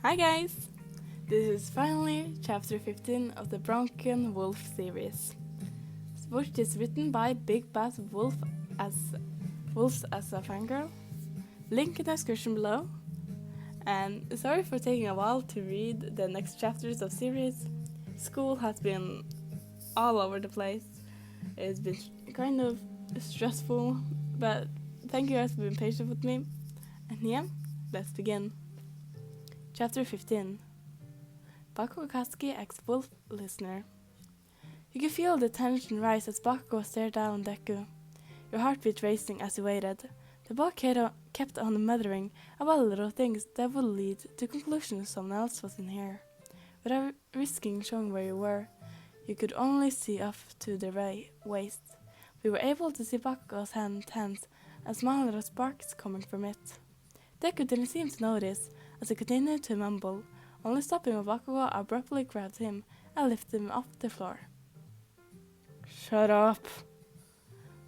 Hi guys! This is finally chapter 15 of the Broken Wolf series, which is written by Big Bad Wolf as Wolves as a Fangirl. Link in the description below. And sorry for taking a while to read the next chapters of series. School has been all over the place. It's been kind of stressful, but thank you guys for being patient with me. And yeah, let's begin. Chapter 15. Bakugo Katsuki ex-wolf listener. You could feel the tension rise as Bakugo stared down Deku, your heartbeat racing as he waited. The boy kept on muttering about little things that would lead to conclusions someone else was in here. Without risking showing where you were, you could only see up to the waist. We were able to see Bakugo's hand tense and small little sparks coming from it. Deku didn't seem to notice as he continued to mumble, only stopping when Bakugo abruptly grabbed him and lifted him off the floor. Shut up!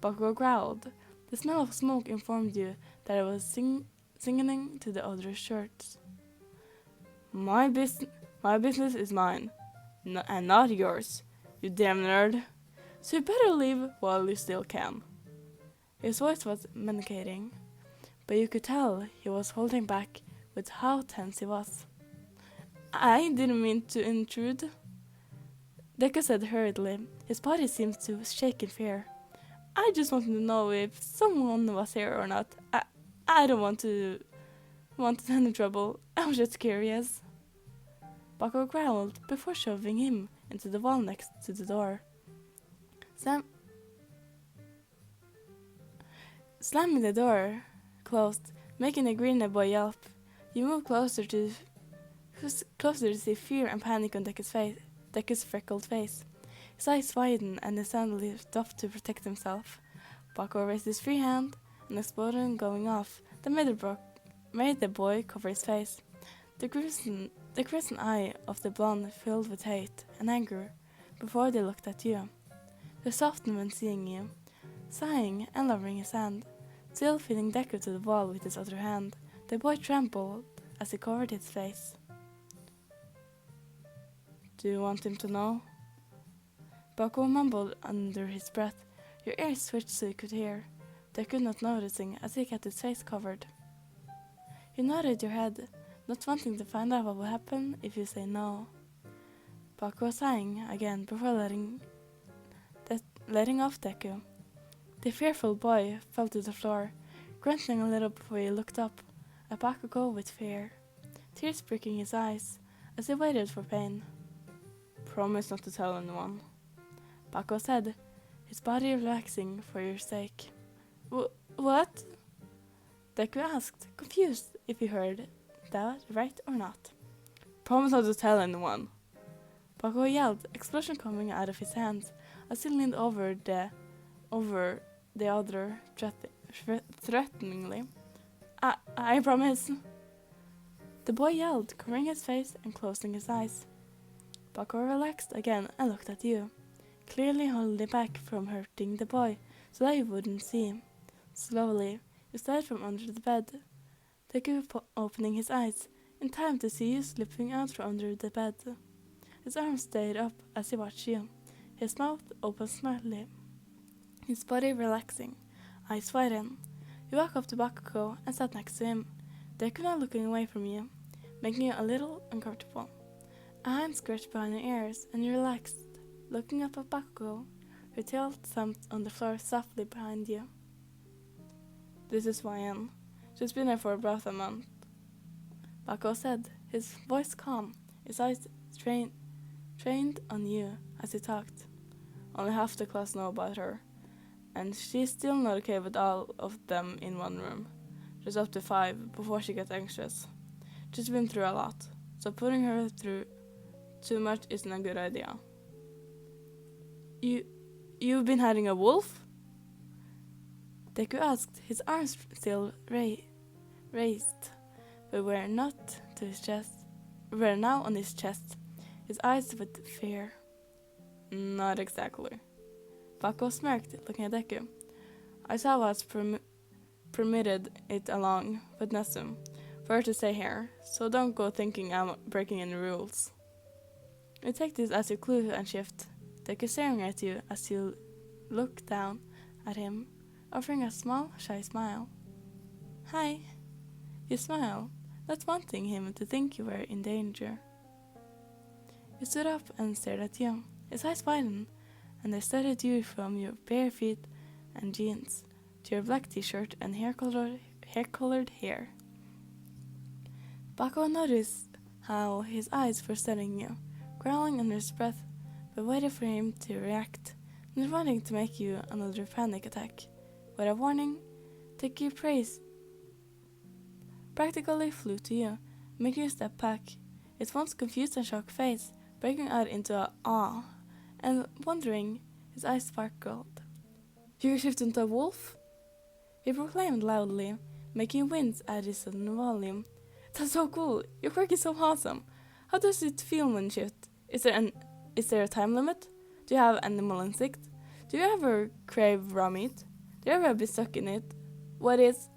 Bakugo growled. The smell of smoke informed you that it was singing to the other shirts. My business is mine, and not yours, you damn nerd. So you better leave while you still can. His voice was menacing, but you could tell he was holding back with how tense he was. I didn't mean to intrude, Deku said hurriedly. His body seemed to shake in fear. I just wanted to know if someone was here or not. I don't want any trouble. I was just curious. Bakugo growled before shoving him into the wall next to the door. Slamming the door closed, making the green boy yelp. You moved closer to see fear and panic on Deku's freckled face. His eyes widened and his hand lifted up to protect himself. Bakugo raised his free hand, an explosion going off that made the boy cover his face. The crimson eye of the blonde filled with hate and anger before they looked at you. They softened when seeing you, sighing and lowering his hand, still feeding Deku to the wall with his other hand. The boy trembled as he covered his face. Do you want him to know? Bakugo mumbled under his breath. Your ears switched so you could hear. Deku not noticing as he kept his face covered. You nodded your head, not wanting to find out what will happen if you say no. Bakugo sighing again before letting off Deku. The fearful boy fell to the floor, grunting a little before he looked up at Bakugo with fear, tears pricking his eyes as he waited for pain. Promise not to tell anyone, Bakugo said, his body relaxing for your sake. What? Deku asked, confused if he heard that right or not. Promise not to tell anyone, Bakugo yelled, explosion coming out of his hands as he leaned over the other threateningly. I promise. The boy yelled, covering his face and closing his eyes. Bakugo relaxed again and looked at you, clearly holding back from hurting the boy so that you wouldn't see him. Slowly, you started from under the bed, Deku opening his eyes in time to see you slipping out from under the bed. His arms stayed up as he watched you, his mouth open slightly, his body relaxing, eyes widened. You walked up to Bakugo and sat next to him, Deku now looking away from you, making you a little uncomfortable. A hand scratched behind your ears and you relaxed, looking up at Bakugo, her tail thumped on the floor softly behind you. This is YN. She's been here for about a month, Bakugo said, his voice calm, his eyes trained on you as he talked. Only half the class know about her, and she's still not okay with all of them in one room. Just up to 5 before she gets anxious. She's been through a lot, so putting her through too much isn't a good idea. You've been hiding a wolf? Deku asked, his arms still raised, but were not to his chest. Were now on his chest, his eyes with fear. Not exactly. Bakugo smirked, looking at Deku. I saw what's permitted it along with Nesum, for her to stay here, so don't go thinking I'm breaking any rules. You take this as your clue and shift. Deku staring at you as you look down at him, offering a small, shy smile. Hi. You smile, not wanting him to think you were in danger. He stood up and stared at you. His eyes widened, and they studied you from your bare feet and jeans to your black t-shirt and hair-colored hair. Bakugo noticed how his eyes were studying you, growling under his breath, but waited for him to react, not wanting to make you another panic attack. With a warning, Deku practically flew to you, making you step back, its once confused and shocked face breaking out into a awe, and wondering, his eyes sparkled. You can shift into a wolf? He proclaimed loudly, making you wince at his sudden volume. That's so cool! Your quirk is so awesome! How does it feel when you shift? Is there a time limit? Do you have animal instinct? Do you ever crave raw meat? Do you ever be stuck in it? What is...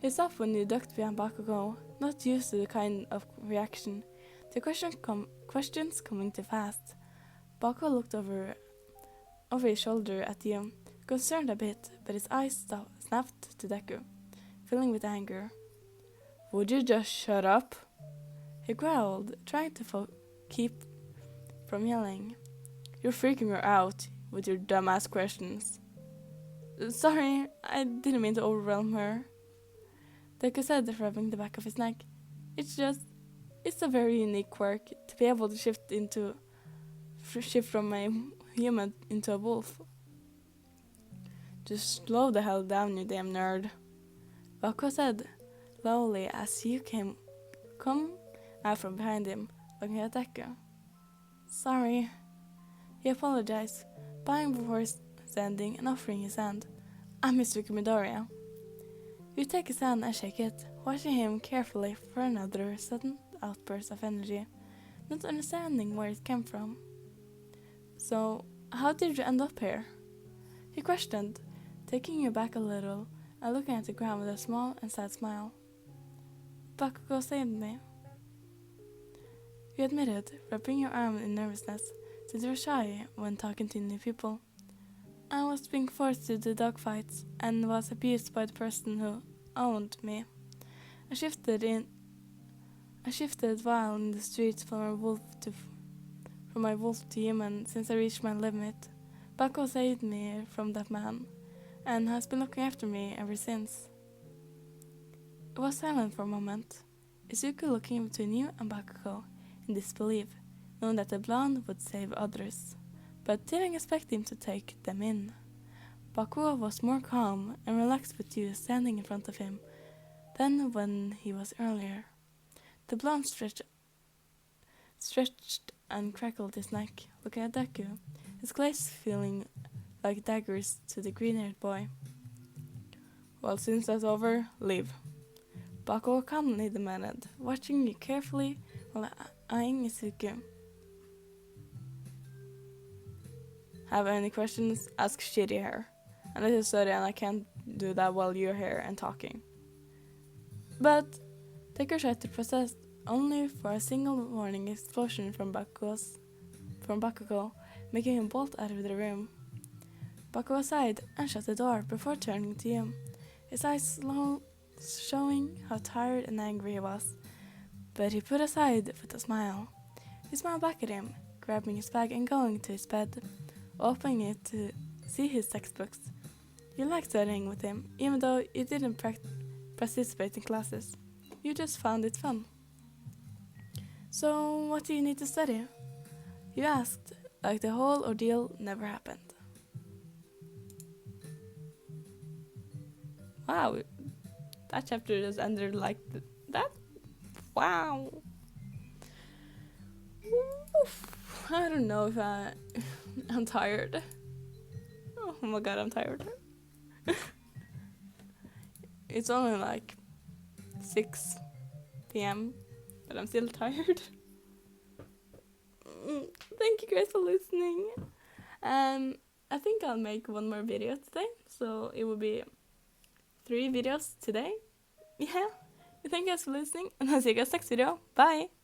He stopped when you ducked behind Bakugou, not used to the kind of reaction. The questions coming too fast. Bakugou looked over his shoulder at you, concerned a bit, but his eyes snapped to Deku, filling with anger. Would you just shut up? He growled, trying to keep from yelling. You're freaking her out with your dumbass questions. Sorry, I didn't mean to overwhelm her. Deku said, rubbing the back of his neck. It's a very unique quirk to be able to shift from a human into a wolf. Just slow the hell down, you damn nerd. Bakugo said, slowly as you come out from behind him, looking at Deku. Sorry. He apologized, bowing before standing and offering his hand. I'm Mr. Midoriya. You take his hand and shake it, watching him carefully for another sudden outburst of energy, not understanding where it came from. So, how did you end up here? He questioned, taking you back a little and looking at the ground with a small and sad smile. Bakugo saved me. You admitted, rubbing your arm in nervousness, since you're shy when talking to new people. I was being forced to do dogfights and was abused by the person who owned me. I shifted while in the streets from my wolf to human since I reached my limit. Bakugo saved me from that man, and has been looking after me ever since. It was silent for a moment, Izuku looking between you and Bakugo in disbelief, knowing that the blonde would save others, but didn't expect him to take them in. Bakugo was more calm and relaxed with you standing in front of him than when he was earlier. The blonde stretched and crackled his neck, looking at Deku, his glance feeling like daggers to the green-haired boy. Well, since that's over, leave. Bakugo calmly demanded, watching you carefully while eyeing Izuku. Have any questions? Ask shitty hair. And this is sorry, and I can't do that while you're here and talking. But Deku tried to protest only for a single warning explosion from Bakugo, making him bolt out of the room. Bakugo sighed and shut the door before turning to you, his eyes showing how tired and angry he was, but he put aside with a smile. You smiled back at him, grabbing his bag and going to his bed, opening it to see his textbooks. You liked studying with him, even though you didn't participate in classes. You just found it fun. So, what do you need to study? You asked, like the whole ordeal never happened. Wow, that chapter just ended like that. Wow. Oof. I don't know if I'm tired. Oh my god, I'm tired. It's only like 6 p.m. but I'm still tired. Thank you guys for listening. I think I'll make one more video today, so it will be 3 videos today. Yeah, Thank you guys for listening, and I'll see you guys next video. Bye!